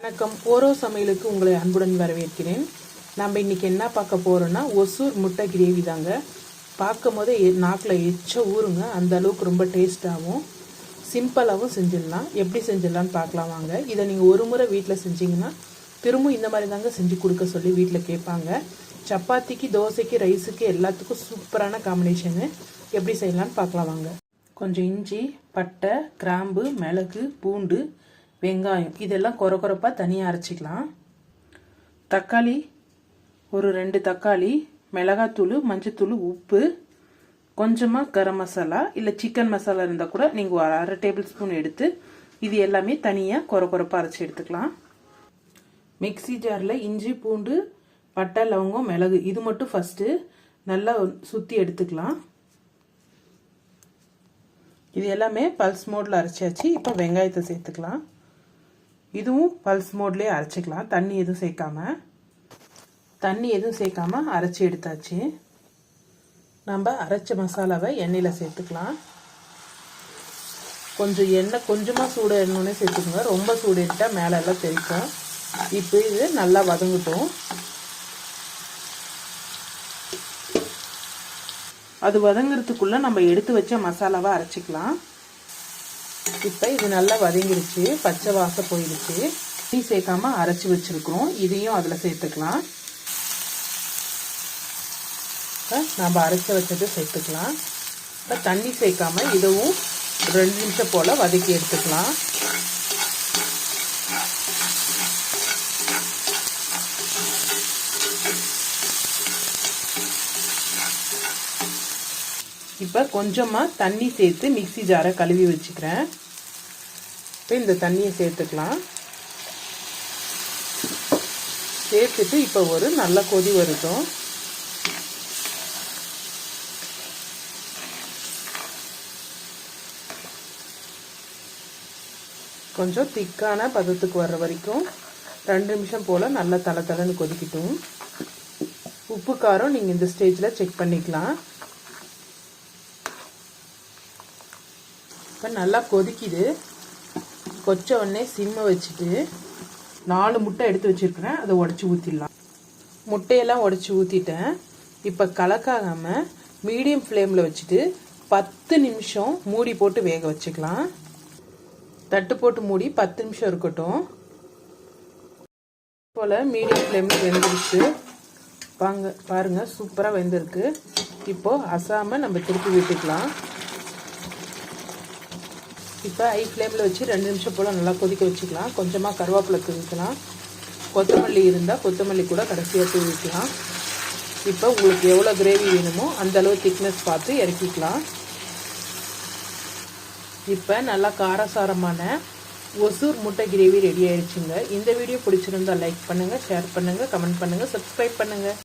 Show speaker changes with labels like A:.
A: வணக்கம். ஓரோ சமையலுக்கு உங்களை அன்புடன் வரவேற்கிறேன். நம்ம இன்னைக்கு என்ன பார்க்க போறோம்னா ஒசூர் முட்டை கிரேவி தாங்க. பார்க்கும் போதே நாக்கில் எச்ச ஊறுங்க. அந்த அளவுக்கு ரொம்ப டேஸ்டாகவும் சிம்பிளாகவும் செஞ்சிடலாம். எப்படி செஞ்சிடலான்னு பார்க்கலாம் வாங்க. இதை நீங்கள் ஒரு முறை வீட்டில் செஞ்சீங்கன்னா திரும்ப இந்த மாதிரி தாங்க செஞ்சு கொடுக்க சொல்லி வீட்டில் கேட்பாங்க. சப்பாத்திக்கு, தோசைக்கு, ரைஸுக்கு எல்லாத்துக்கும் சூப்பரான காம்பினேஷனு. எப்படி செய்யலான்னு பார்க்கலாம் வாங்க. கொஞ்சம் இஞ்சி, பட்டை, கிராம்பு, மிளகு, பூண்டு, வெங்காயம் இதெல்லாம் கொரப்பாக தனியாக அரைச்சிக்கலாம். தக்காளி ஒரு 2 தக்காளி, மிளகாத்தூள், மஞ்சத்தூள், உப்பு, கொஞ்சமாக கரம் மசாலா இல்லை சிக்கன் மசாலா இருந்தால் கூட நீங்கள் ஒரு 1/2 டேபிள் ஸ்பூன் எடுத்து இது எல்லாமே தனியாக கொரப்பாக அரைச்சி எடுத்துக்கலாம். மிக்சி ஜாரில் இஞ்சி, பூண்டு, பட்டை, லவங்கம், மிளகு இது மட்டும் ஃபஸ்ட்டு நல்லா சுற்றி எடுத்துக்கலாம். இது எல்லாமே பல்ஸ் மோடில் அரைச்சாச்சு. இப்போ வெங்காயத்தை சேர்த்துக்கலாம். இதுவும் பல்ஸ் மோட்லேயே அரைச்சிக்கலாம். தண்ணி எதுவும் சேர்க்காம அரைச்சி எடுத்தாச்சு. நம்ம அரைச்ச மசாலாவை எண்ணெயில் சேர்த்துக்கலாம். கொஞ்சம் எண்ணெய் கொஞ்சமாக சூடு எண்ணெய் சேர்த்துக்கோங்க. ரொம்ப சூடு எடுத்தால் மேலே எல்லாம் தெரிக்கும். இப்போ இது நல்லா வதங்கட்டும். அது வதங்கிறதுக்குள்ளே நம்ம எடுத்து வச்ச மசாலாவை அரைச்சிக்கலாம். இப்போ இது நல்லா வதங்கிருச்சு, பச்சை வாசம் போயிடுச்சு. தண்ணி சேர்க்காம அரைச்சி வச்சிருக்கிறோம். இதையும் அதில் சேர்த்துக்கலாம். நம்ம அரைச்சி வச்சதை சேர்த்துக்கலாம். இப்போ தண்ணி சேர்க்காம இதுவும் 2 நிமிஷம் போல் வதக்கி எடுத்துக்கலாம். இப்போ கொஞ்சமாக தண்ணி சேர்த்து மிக்சி ஜாரை கழுவி வச்சுக்கிறேன். இப்போ இந்த தண்ணியை சேர்த்துக்கலாம். சேர்த்துட்டு இப்போ ஒரு நல்ல கொதி வருதும். கொஞ்சம் திக்கான பதத்துக்கு வர்ற வரைக்கும் 2 நிமிஷம் போல் நல்லா தளன்னு கொதிக்கட்டும். உப்பு காரம் நீங்கள் இந்த ஸ்டேஜில் செக் பண்ணிக்கலாம். இப்போ நல்லா கொதிக்குது. கொச்ச உடனே சிம்மை வச்சுட்டு 4 முட்டை எடுத்து வச்சுருக்கிறேன். அதை உடச்சி ஊற்றிடலாம். முட்டையெல்லாம் உடச்சி ஊற்றிட்டேன். இப்போ கலக்காகாமல் மீடியம் ஃப்ளேமில் வச்சுட்டு 10 நிமிஷம் மூடி போட்டு வேக வச்சுக்கலாம். தட்டு போட்டு மூடி 10 நிமிஷம் இருக்கட்டும். போல் மீடியம் ஃப்ளேமில் வெந்துருச்சு. பாருங்கள் சூப்பராக வெந்திருக்கு. இப்போது அசாமல் நம்ம திருப்பி விட்டுக்கலாம். இப்போ ஹை ஃப்ளேமில் வச்சு 2 நிமிஷம் போல் நல்லா கொதிக்க வச்சுக்கலாம். கொஞ்சமாக கருவேப்பிலை தூவிக்கலாம். கொத்தமல்லி இருந்தால் கொத்தமல்லி கூட கடைசியாக தூவிக்கலாம். இப்போ உங்களுக்கு எவ்வளோ கிரேவி வேணுமோ அந்தளவு திக்னஸ் பார்த்து இறக்கிக்கலாம். இப்போ நல்லா காரசாரமான ஒசூர் முட்டை கிரேவி ரெடி ஆயிடுச்சுங்க. இந்த வீடியோ பிடிச்சிருந்தா லைக் பண்ணுங்கள், ஷேர் பண்ணுங்கள், கமெண்ட் பண்ணுங்கள், சப்ஸ்கிரைப் பண்ணுங்கள்.